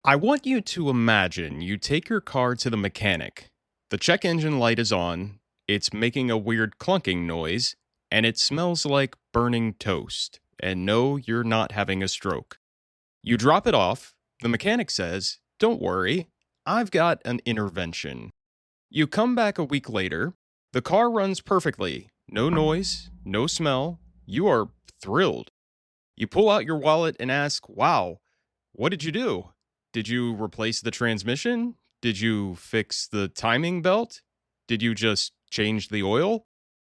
I want you to imagine you take your car to the mechanic. The check engine light is on, it's making a weird clunking noise, and it smells like burning toast. And no, you're not having a stroke. You drop it off. The mechanic says, "Don't worry, I've got an intervention." You come back a week later. The car runs perfectly. No noise, no smell. You are thrilled. You pull out your wallet and ask, "Wow, what did you do? Did you replace the transmission? Did you fix the timing belt? Did you just change the oil?"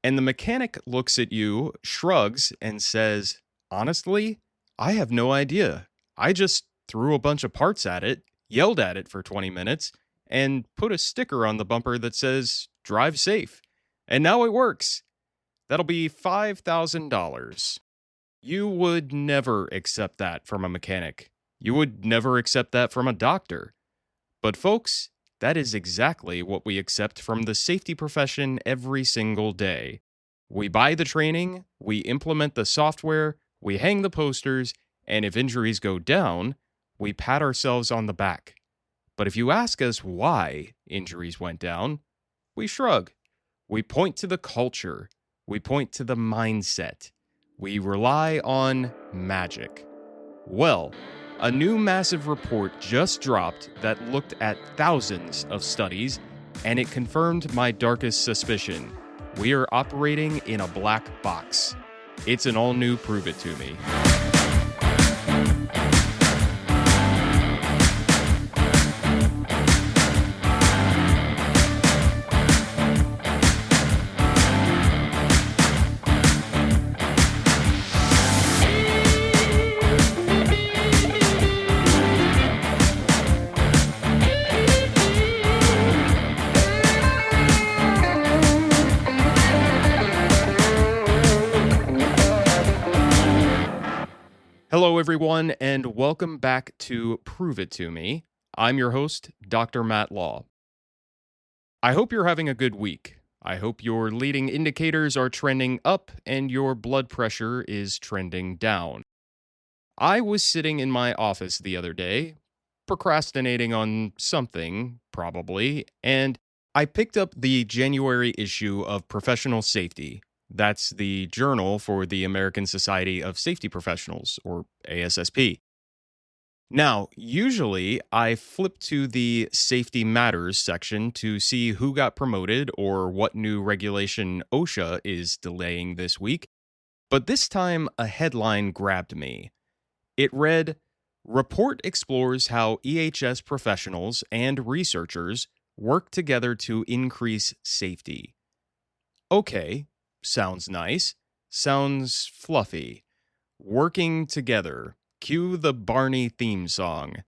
And the mechanic looks at you, shrugs, and says, "Honestly, I have no idea. I just threw a bunch of parts at it, yelled at it for 20 minutes, and put a sticker on the bumper that says, 'Drive safe.' And now it works. That'll be $5,000. You would never accept that from a mechanic. You would never accept that from a doctor. But, folks, that is exactly what we accept from the safety profession every single day. We buy the training, we implement the software, we hang the posters, and if injuries go down, we pat ourselves on the back. But if you ask us why injuries went down, we shrug. We point to the culture. We point to the mindset. We rely on magic. Well, a new massive report just dropped that looked at thousands of studies, and it confirmed my darkest suspicion. We are operating in a black box. It's an all-new Prove It To Me. Hello, everyone, and welcome back to Prove It To Me. I'm your host, Dr. Matt Law. I hope you're having a good week. I hope your leading indicators are trending up and your blood pressure is trending down. I was sitting in my office the other day, procrastinating on something, probably, and I picked up the January issue of Professional Safety. That's the journal for the American Society of Safety Professionals, or ASSP. Now, usually I flip to the Safety Matters section to see who got promoted or what new regulation OSHA is delaying this week, but this time a headline grabbed me. It read, "Report explores how EHS professionals and researchers work together to increase safety." Okay, sounds nice. Sounds fluffy. Working together. Cue the Barney theme song.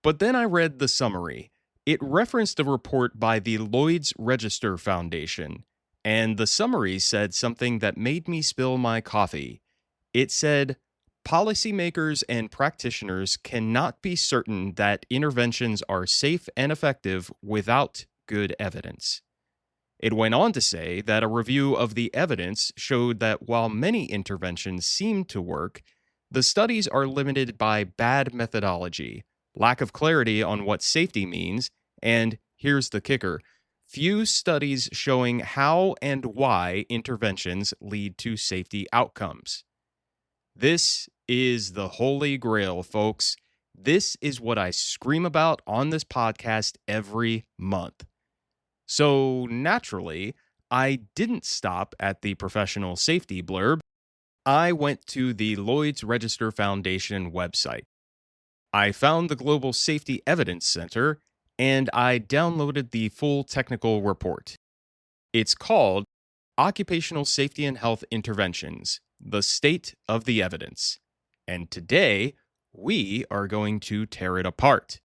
But then I read the summary. It referenced a report by the Lloyd's Register Foundation, and the summary said something that made me spill my coffee. It said, "Policymakers and practitioners cannot be certain that interventions are safe and effective without good evidence." It went on to say that a review of the evidence showed that while many interventions seem to work, the studies are limited by bad methodology, lack of clarity on what safety means, and here's the kicker, few studies showing how and why interventions lead to safety outcomes. This is the holy grail, folks. This is what I scream about on this podcast every month. So naturally, I didn't stop at the professional safety blurb. I went to the Lloyd's Register Foundation website. I found the Global Safety Evidence Center, and I downloaded the full technical report. It's called Occupational Safety and Health Interventions, the State of the Evidence. And today, we are going to tear it apart.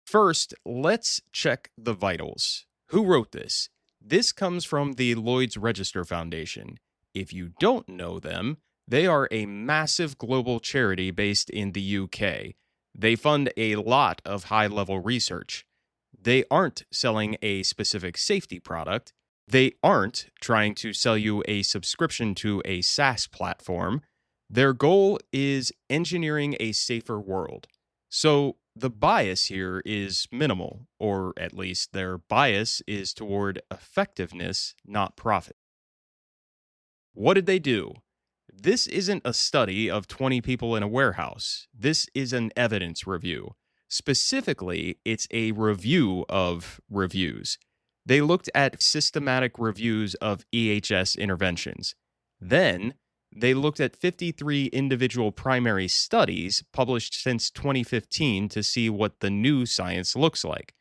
First, let's check the vitals. Who wrote this? This comes from the Lloyd's Register Foundation. If you don't know them, they are a massive global charity based in the UK. They fund a lot of high-level research. They aren't selling a specific safety product. They aren't trying to sell you a subscription to a SaaS platform. Their goal is engineering a safer world. So the bias here is minimal, or at least their bias is toward effectiveness, not profit. What did they do? This isn't a study of 20 people in a warehouse. This is an evidence review. Specifically, it's a review of reviews. They looked at systematic reviews of EHS interventions. Then, they looked at 53 individual primary studies published since 2015 to see what the new science looks like.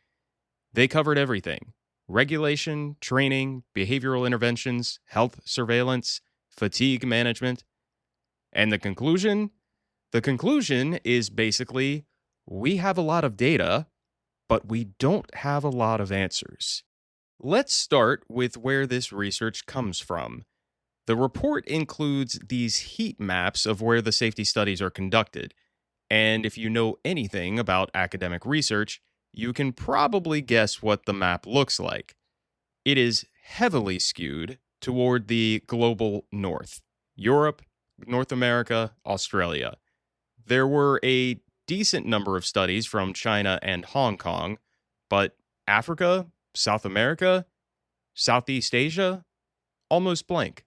They covered everything: regulation, training, behavioral interventions, health surveillance, fatigue management. And the conclusion? The conclusion is basically we have a lot of data, but we don't have a lot of answers. Let's start with where this research comes from. The report includes these heat maps of where the safety studies are conducted. And if you know anything about academic research, you can probably guess what the map looks like. It is heavily skewed toward the global north: Europe, North America, Australia. There were a decent number of studies from China and Hong Kong, but Africa, South America, Southeast Asia, almost blank.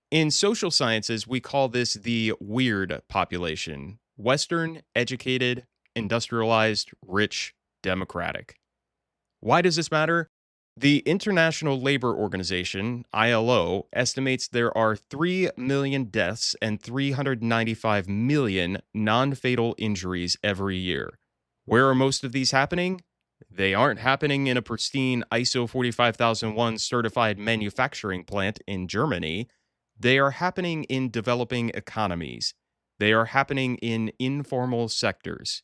In social sciences, we call this the weird population: Western, educated, industrialized, rich, democratic. Why does this matter? The International Labor Organization, ILO, estimates there are 3 million deaths and 395 million non fatal injuries every year. Where are most of these happening? They aren't happening in a pristine ISO 45001 certified manufacturing plant in Germany. They are happening in developing economies. They are happening in informal sectors.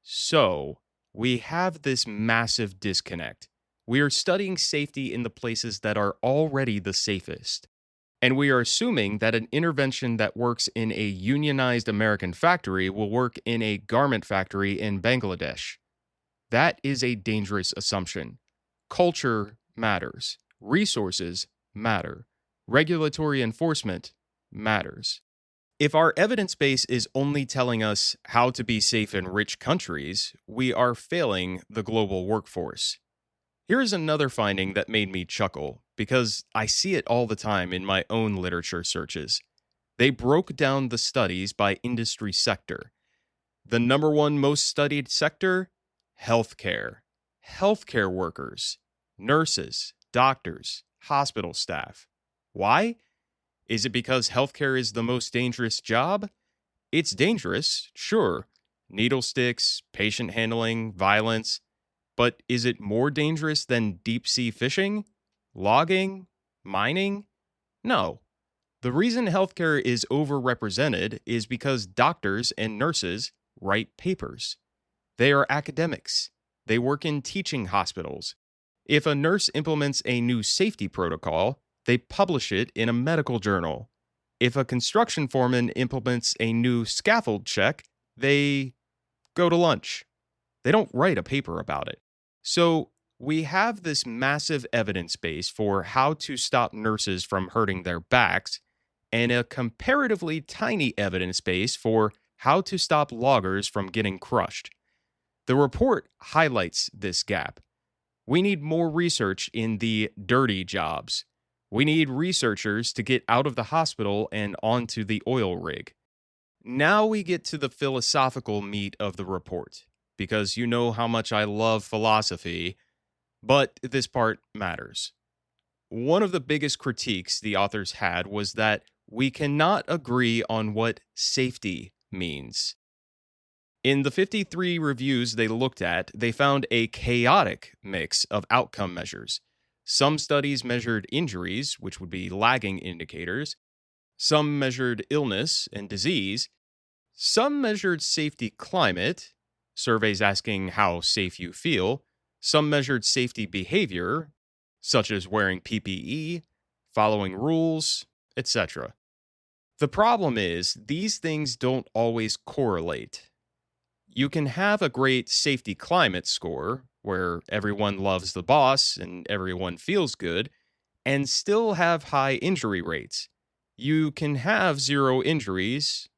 So, we have this massive disconnect. We are studying safety in the places that are already the safest. And we are assuming that an intervention that works in a unionized American factory will work in a garment factory in Bangladesh. That is a dangerous assumption. Culture matters. Resources matter. Regulatory enforcement matters. If our evidence base is only telling us how to be safe in rich countries, we are failing the global workforce. Here's another finding that made me chuckle, because I see it all the time in my own literature searches. They broke down the studies by industry sector. The number one most studied sector? Healthcare. Healthcare workers, nurses, doctors, hospital staff. Why? Is it because healthcare is the most dangerous job? It's dangerous, sure. Needle sticks, patient handling, violence. But is it more dangerous than deep sea fishing, logging, mining? No. The reason healthcare is overrepresented is because doctors and nurses write papers. They are academics. They work in teaching hospitals. If a nurse implements a new safety protocol, they publish it in a medical journal. If a construction foreman implements a new scaffold check, they go to lunch. They don't write a paper about it. So we have this massive evidence base for how to stop nurses from hurting their backs, and a comparatively tiny evidence base for how to stop loggers from getting crushed. The report highlights this gap. We need more research in the dirty jobs. We need researchers to get out of the hospital and onto the oil rig. Now we get to the philosophical meat of the report, because you know how much I love philosophy, but this part matters. One of the biggest critiques the authors had was that we cannot agree on what safety means. In the 53 reviews they looked at, they found a chaotic mix of outcome measures. Some studies measured injuries, which would be lagging indicators. Some measured illness and disease. Some measured safety climate, surveys asking how safe you feel. Some measured safety behavior, such as wearing PPE, following rules, etc. The problem is, these things don't always correlate. You can have a great safety climate score, where everyone loves the boss and everyone feels good, and still have high injury rates. You can have zero injuries,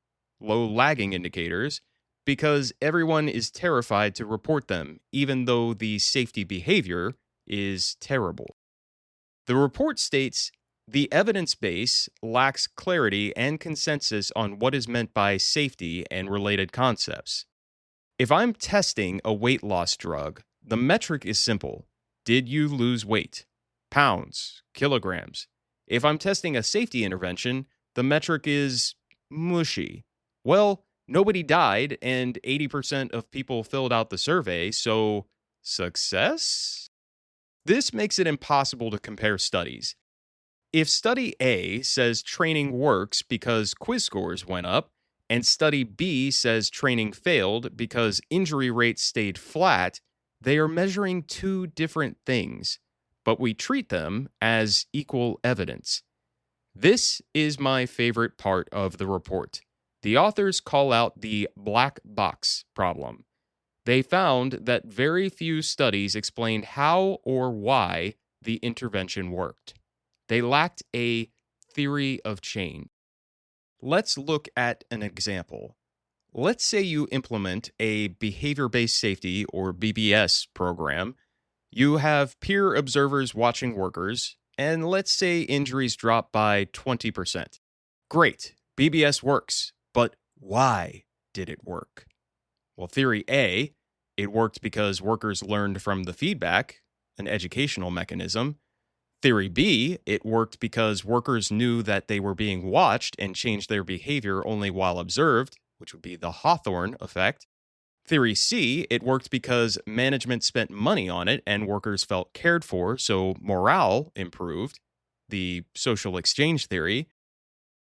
low lagging indicators, because everyone is terrified to report them, even though the safety behavior is terrible. The report states the evidence base lacks clarity and consensus on what is meant by safety and related concepts. If I'm testing a weight loss drug, the metric is simple. Did you lose weight? Pounds, kilograms. If I'm testing a safety intervention, the metric is mushy. Well, nobody died and 80% of people filled out the survey, so success? This makes it impossible to compare studies. If study A says training works because quiz scores went up, and study B says training failed because injury rates stayed flat, they are measuring two different things, but we treat them as equal evidence. This is my favorite part of the report. The authors call out the black box problem. They found that very few studies explained how or why the intervention worked. They lacked a theory of change. Let's look at an example. Let's say you implement a behavior based safety or BBS program. You have peer observers watching workers, and let's say injuries drop by 20%. Great, BBS works, but why did it work? Well, theory A, it worked because workers learned from the feedback, an educational mechanism. Theory B, it worked because workers knew that they were being watched and changed their behavior only while observed, which would be the Hawthorne effect. Theory C, it worked because management spent money on it and workers felt cared for, so morale improved, the social exchange theory.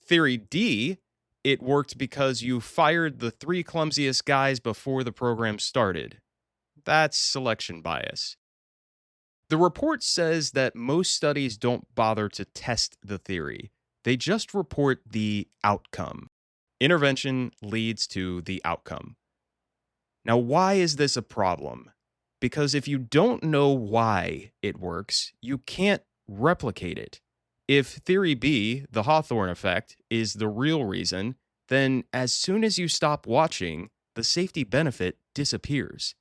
Theory D, it worked because you fired the three clumsiest guys before the program started. That's selection bias. The report says that most studies don't bother to test the theory. They just report the outcome. Intervention leads to the outcome. Now, why is this a problem? Because if you don't know why it works, you can't replicate it. If theory B, the Hawthorne effect, is the real reason, then as soon as you stop watching, the safety benefit disappears.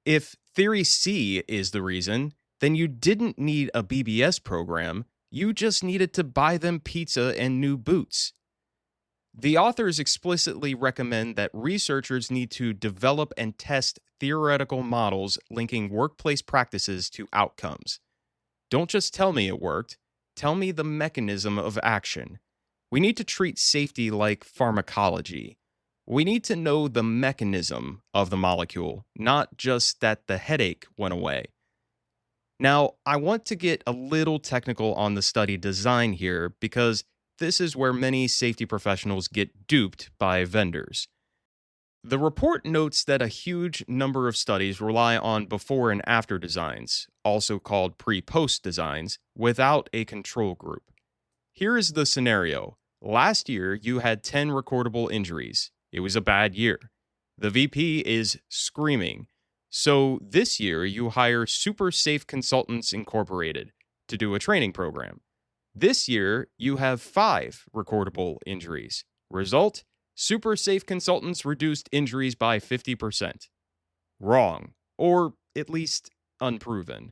If theory C is the reason, then you didn't need a BBS program, you just needed to buy them pizza and new boots. The authors explicitly recommend that researchers need to develop and test theoretical models linking workplace practices to outcomes. Don't just tell me it worked, tell me the mechanism of action. We need to treat safety like pharmacology. We need to know the mechanism of the molecule, not just that the headache went away. Now, I want to get a little technical on the study design here because this is where many safety professionals get duped by vendors. The report notes that a huge number of studies rely on before and after designs, also called pre-post designs, without a control group. Here is the scenario. Last year, you had 10 recordable injuries. It was a bad year. The VP is screaming. So this year, you hire Super Safe Consultants Incorporated to do a training program. This year, you have 5 recordable injuries. Result, Super Safe Consultants reduced injuries by 50%. Wrong, or at least unproven.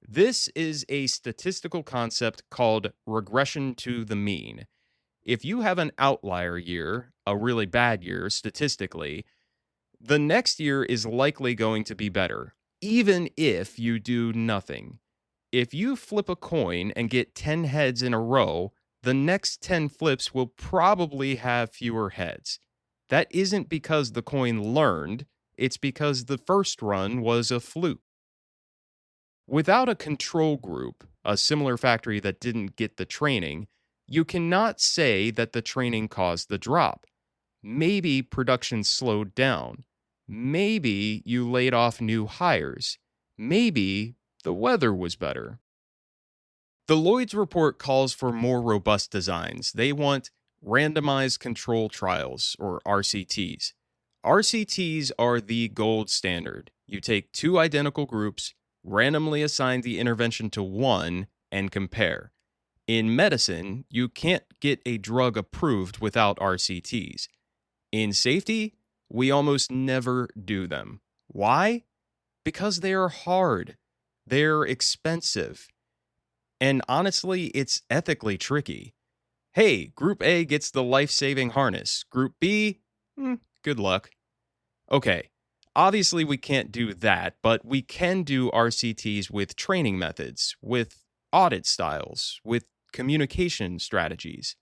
This is a statistical concept called regression to the mean. If you have an outlier year, a really bad year statistically, the next year is likely going to be better, even if you do nothing. If you flip a coin and get 10 heads in a row, the next 10 flips will probably have fewer heads. That isn't because the coin learned, it's because the first run was a fluke. Without a control group, a similar factory that didn't get the training, you cannot say that the training caused the drop. Maybe production slowed down. Maybe you laid off new hires. Maybe the weather was better. The Lloyd's report calls for more robust designs. They want randomized control trials, or RCTs. RCTs are the gold standard. You take 2 identical groups, randomly assign the intervention to one, and compare. In medicine, you can't get a drug approved without RCTs. In safety, we almost never do them. Why? Because they are hard, they're expensive, and honestly, it's ethically tricky. Hey, Group A gets the life-saving harness. Group B, good luck. Okay, obviously we can't do that, but we can do RCTs with training methods, with audit styles, with communication strategies.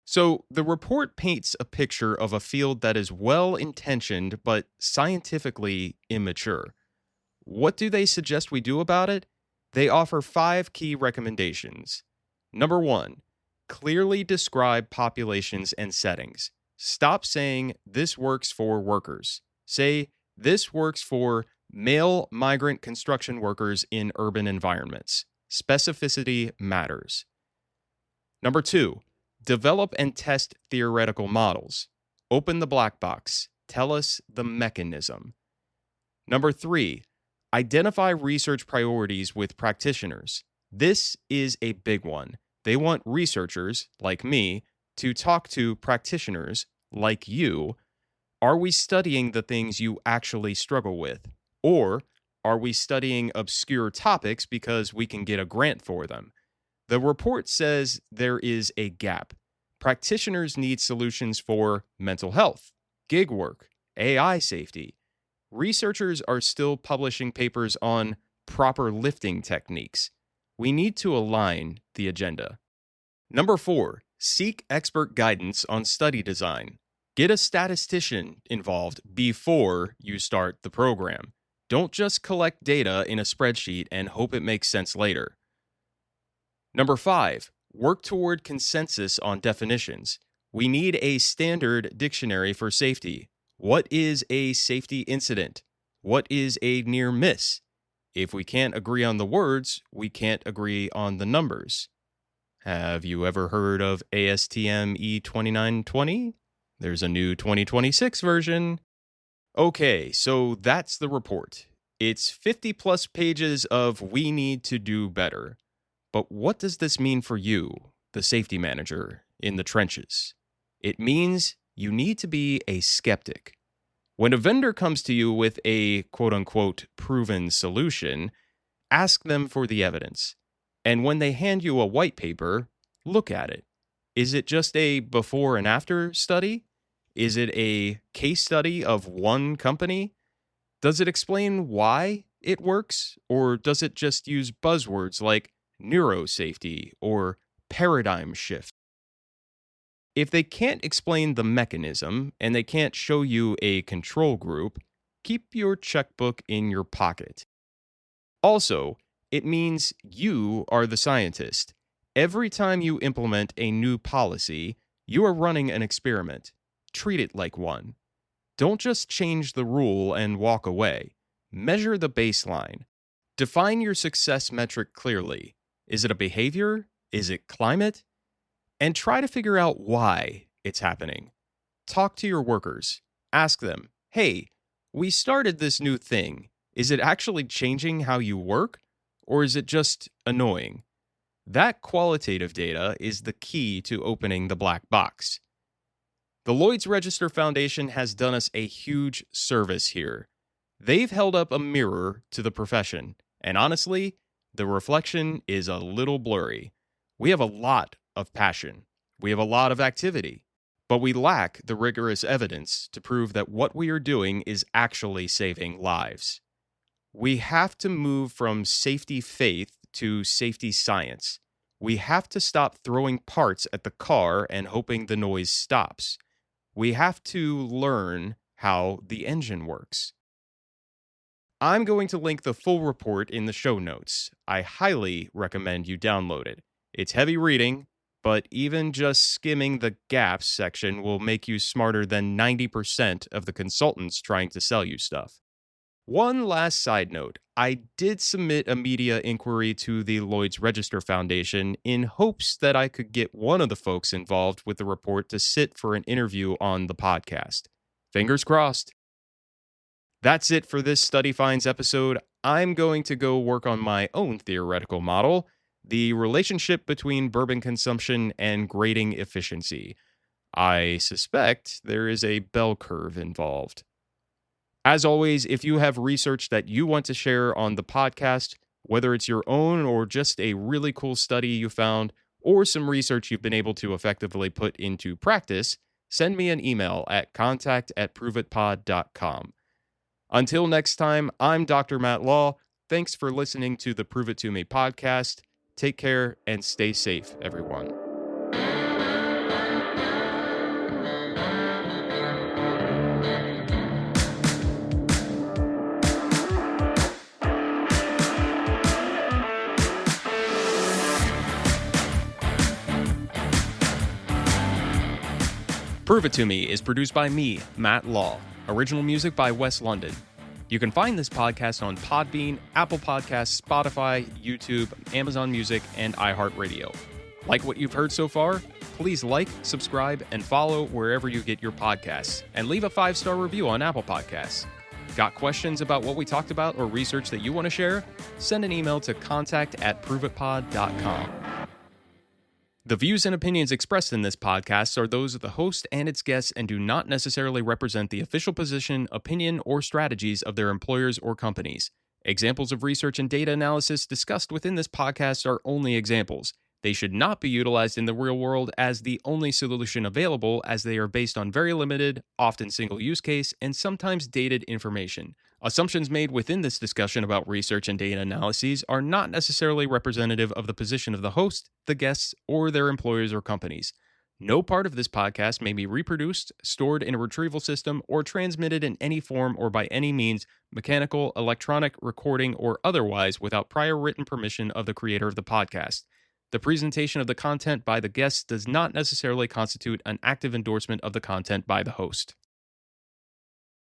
So the report paints a picture of a field that is well-intentioned but scientifically immature. What do they suggest we do about it? They offer 5 key recommendations. Number 1, clearly describe populations and settings. Stop saying this works for workers. Say this works for male migrant construction workers in urban environments. Specificity matters. Number 2, develop and test theoretical models. Open the black box. Tell us the mechanism. Number 3, identify research priorities with practitioners. This is a big one. They want researchers, like me, to talk to practitioners, like you. Are we studying the things you actually struggle with? Or are we studying obscure topics because we can get a grant for them? The report says there is a gap. Practitioners need solutions for mental health, gig work, AI safety. Researchers are still publishing papers on proper lifting techniques. We need to align the agenda. Number 4, seek expert guidance on study design. Get a statistician involved before you start the program. Don't just collect data in a spreadsheet and hope it makes sense later. Number 5, work toward consensus on definitions. We need a standard dictionary for safety. What is a safety incident? What is a near miss? If we can't agree on the words, we can't agree on the numbers. Have you ever heard of ASTM E2920? There's a new 2026 version. Okay, so that's the report. It's 50 plus pages of we need to do better. But what does this mean for you, the safety manager, in the trenches? It means you need to be a skeptic. When a vendor comes to you with a quote-unquote proven solution, ask them for the evidence. And when they hand you a white paper, look at it. Is it just a before and after study? Is it a case study of one company? Does it explain why it works? Or does it just use buzzwords like neurosafety or paradigm shift? If they can't explain the mechanism and they can't show you a control group, keep your checkbook in your pocket. Also, it means you are the scientist. Every time you implement a new policy, you are running an experiment. Treat it like one. Don't just change the rule and walk away. Measure the baseline. Define your success metric clearly. Is it a behavior? Is it climate? And try to figure out why it's happening. Talk to your workers. Ask them, hey, we started this new thing. Is it actually changing how you work? Or is it just annoying? That qualitative data is the key to opening the black box. The Lloyd's Register Foundation has done us a huge service here. They've held up a mirror to the profession, and honestly, the reflection is a little blurry. We have a lot of passion. We have a lot of activity, but we lack the rigorous evidence to prove that what we are doing is actually saving lives. We have to move from safety faith to safety science. We have to stop throwing parts at the car and hoping the noise stops. We have to learn how the engine works. I'm going to link the full report in the show notes. I highly recommend you download it. It's heavy reading, but even just skimming the gaps section will make you smarter than 90% of the consultants trying to sell you stuff. One last side note, I did submit a media inquiry to the Lloyd's Register Foundation in hopes that I could get one of the folks involved with the report to sit for an interview on the podcast. Fingers crossed. That's it for this Study Finds episode. I'm going to go work on my own theoretical model, the relationship between bourbon consumption and grading efficiency. I suspect there is a bell curve involved. As always, if you have research that you want to share on the podcast, whether it's your own or just a really cool study you found, or some research you've been able to effectively put into practice, send me an email at contact@proveitpod.com. Until next time, I'm Dr. Matt Law. Thanks for listening to the Prove It To Me podcast. Take care and stay safe, everyone. Prove It To Me is produced by me, Matt Law. Original music by Wes London. You can find this podcast on Podbean, Apple Podcasts, Spotify, YouTube, Amazon Music, and iHeartRadio. Like what you've heard so far? Please like, subscribe, and follow wherever you get your podcasts, and leave a 5-star review on Apple Podcasts. Got questions about what we talked about or research that you want to share? Send an email to contact@proveitpod.com. The views and opinions expressed in this podcast are those of the host and its guests and do not necessarily represent the official position, opinion, or strategies of their employers or companies. Examples of research and data analysis discussed within this podcast are only examples. They should not be utilized in the real world as the only solution available, as they are based on very limited, often single use case, and sometimes dated information. Assumptions made within this discussion about research and data analyses are not necessarily representative of the position of the host, the guests, or their employers or companies. No part of this podcast may be reproduced, stored in a retrieval system, or transmitted in any form or by any means, mechanical, electronic, recording, or otherwise, without prior written permission of the creator of the podcast. The presentation of the content by the guests does not necessarily constitute an active endorsement of the content by the host.